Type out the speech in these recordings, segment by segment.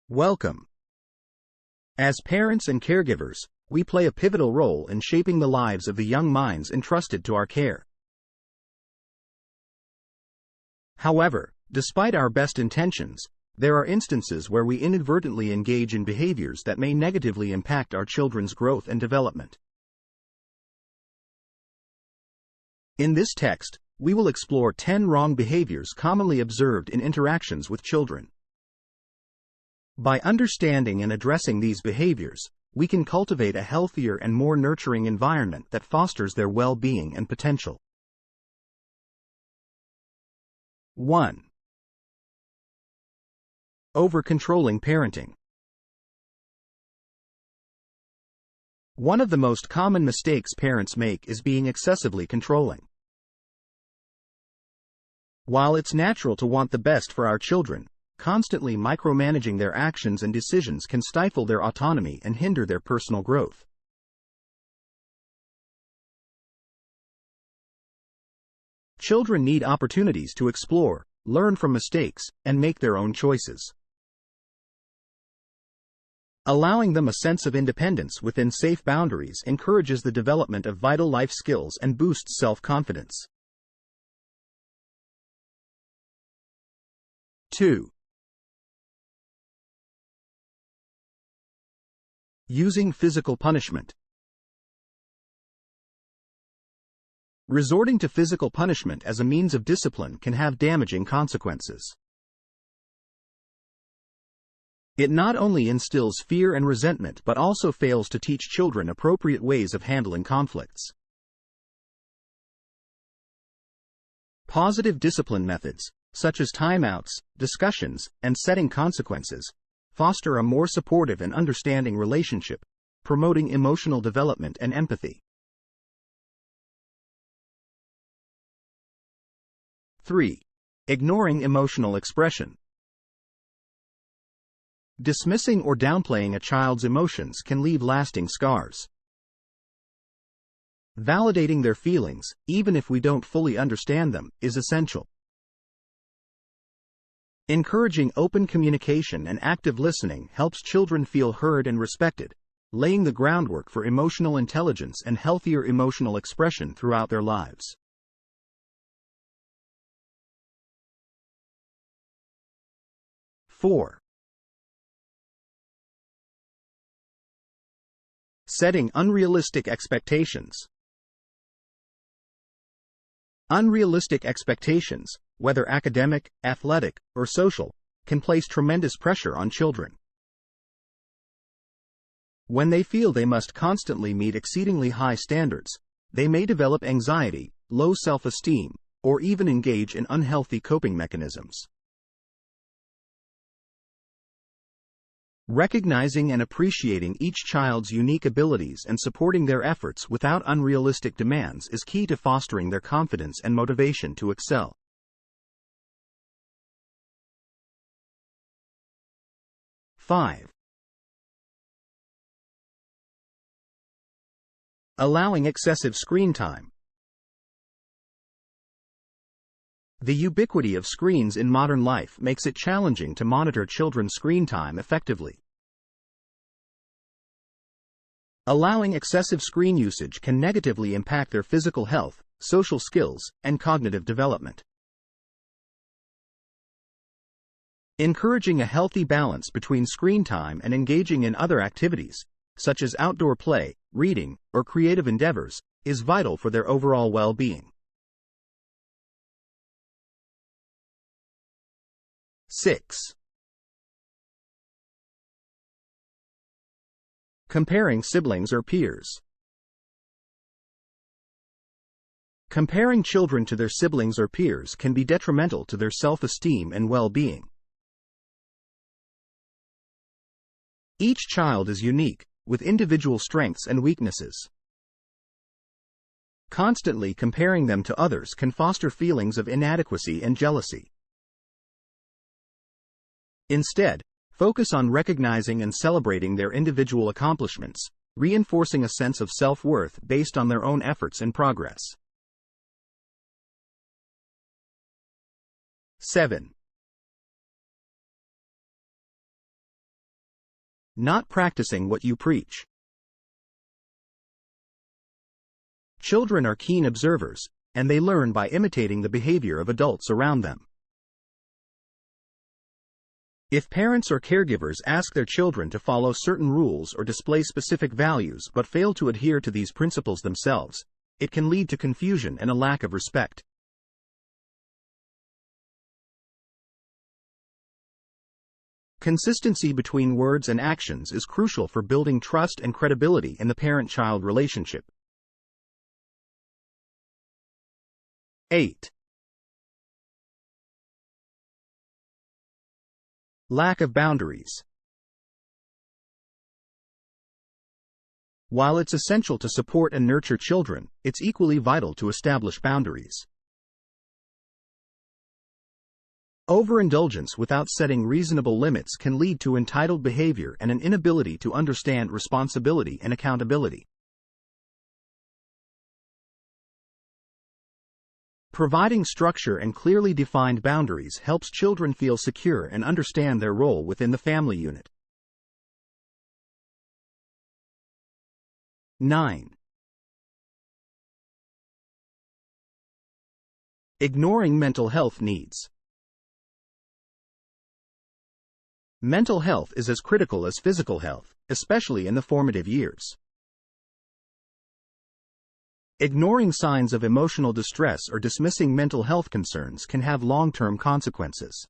Welcome. As parents and caregivers, we play a pivotal role in shaping the lives of the young minds entrusted to our care. However, despite our best intentions, there are instances where we inadvertently engage in behaviors that may negatively impact our children's growth and development. In this text, we will explore 10 wrong behaviors commonly observed in interactions with children. By understanding and addressing these behaviors, we can cultivate a healthier and more nurturing environment that fosters their well-being and potential. 1. Over-controlling parenting. One of the most common mistakes parents make is being excessively controlling. While it's natural to want the best for our children, constantly micromanaging their actions and decisions can stifle their autonomy and hinder their personal growth. Children need opportunities to explore, learn from mistakes, and make their own choices. Allowing them a sense of independence within safe boundaries encourages the development of vital life skills and boosts self-confidence. 2. Using physical punishment. Resorting to physical punishment as a means of discipline can have damaging consequences. It not only instills fear and resentment but also fails to teach children appropriate ways of handling conflicts. Positive discipline methods, such as timeouts, discussions, and setting consequences, foster a more supportive and understanding relationship, promoting emotional development and empathy. 3. Ignoring emotional expression. Dismissing or downplaying a child's emotions can leave lasting scars. Validating their feelings, even if we don't fully understand them, is essential. Encouraging open communication and active listening helps children feel heard and respected, laying the groundwork for emotional intelligence and healthier emotional expression throughout their lives. Four. Setting unrealistic expectations. Unrealistic expectations, whether academic, athletic, or social, can place tremendous pressure on children. When they feel they must constantly meet exceedingly high standards, they may develop anxiety, low self-esteem, or even engage in unhealthy coping mechanisms. Recognizing and appreciating each child's unique abilities and supporting their efforts without unrealistic demands is key to fostering their confidence and motivation to excel. 5. Allowing excessive screen time. The ubiquity of screens in modern life makes it challenging to monitor children's screen time effectively. Allowing excessive screen usage can negatively impact their physical health, social skills, and cognitive development. Encouraging a healthy balance between screen time and engaging in other activities, such as outdoor play, reading, or creative endeavors, is vital for their overall well-being. 6. Comparing siblings or peers. Comparing children to their siblings or peers can be detrimental to their self-esteem and well-being. Each child is unique, with individual strengths and weaknesses. Constantly comparing them to others can foster feelings of inadequacy and jealousy. Instead, focus on recognizing and celebrating their individual accomplishments, reinforcing a sense of self-worth based on their own efforts and progress. 7. not practicing what you preach. Children are keen observers, and they learn by imitating the behavior of adults around them. If parents or caregivers ask their children to follow certain rules or display specific values but fail to adhere to these principles themselves, it can lead to confusion and a lack of respect. Consistency between words and actions is crucial for building trust and credibility in the parent-child relationship. 8. Lack of boundaries. While it's essential to support and nurture children, it's equally vital to establish boundaries. Overindulgence without setting reasonable limits can lead to entitled behavior and an inability to understand responsibility and accountability. Providing structure and clearly defined boundaries helps children feel secure and understand their role within the family unit. 9. Ignoring mental health needs. Mental health is as critical as physical health, especially in the formative years. Ignoring signs of emotional distress or dismissing mental health concerns can have long-term consequences.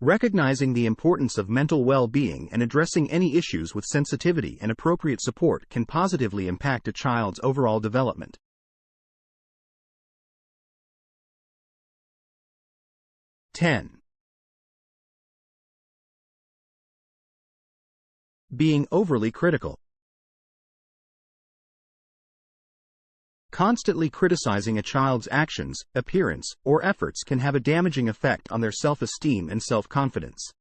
Recognizing the importance of mental well-being and addressing any issues with sensitivity and appropriate support can positively impact a child's overall development. Being overly critical. Constantly criticizing a child's actions, appearance, or efforts can have a damaging effect on their self-esteem and self-confidence.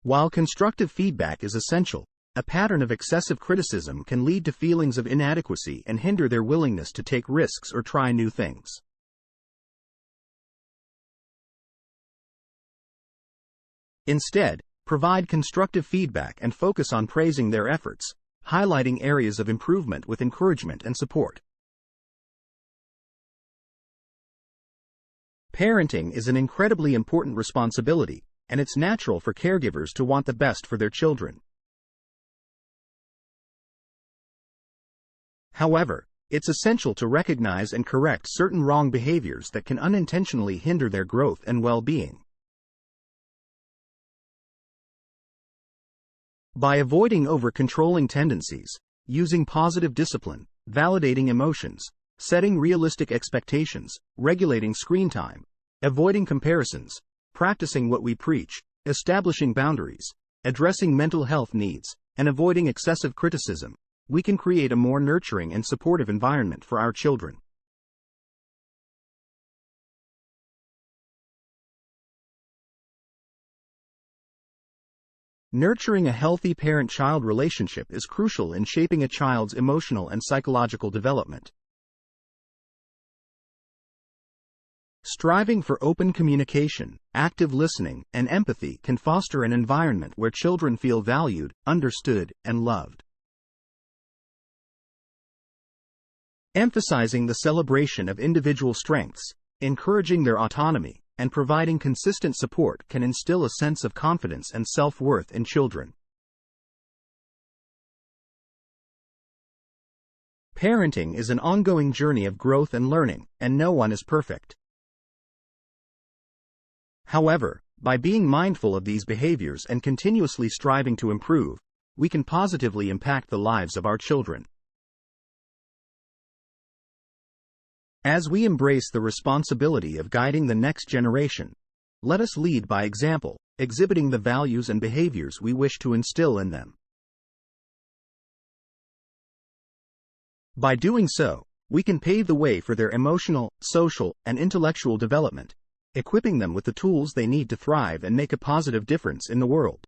While constructive feedback is essential, a pattern of excessive criticism can lead to feelings of inadequacy and hinder their willingness to take risks or try new things. Instead, provide constructive feedback and focus on praising their efforts, highlighting areas of improvement with encouragement and support. Parenting is an incredibly important responsibility, and it's natural for caregivers to want the best for their children. However, it's essential to recognize and correct certain wrong behaviors that can unintentionally hinder their growth and well-being. By avoiding over-controlling tendencies, using positive discipline, validating emotions, setting realistic expectations, regulating screen time, avoiding comparisons, practicing what we preach, establishing boundaries, addressing mental health needs, and avoiding excessive criticism, we can create a more nurturing and supportive environment for our children. Nurturing a healthy parent-child relationship is crucial in shaping a child's emotional and psychological development. Striving for open communication, active listening, and empathy can foster an environment where children feel valued, understood, and loved. Emphasizing the celebration of individual strengths, encouraging their autonomy, and providing consistent support can instill a sense of confidence and self-worth in children. Parenting is an ongoing journey of growth and learning, and no one is perfect. However, by being mindful of these behaviors and continuously striving to improve, we can positively impact the lives of our children. As we embrace the responsibility of guiding the next generation, let us lead by example, exhibiting the values and behaviors we wish to instill in them. By doing so, we can pave the way for their emotional, social, and intellectual development, equipping them with the tools they need to thrive and make a positive difference in the world.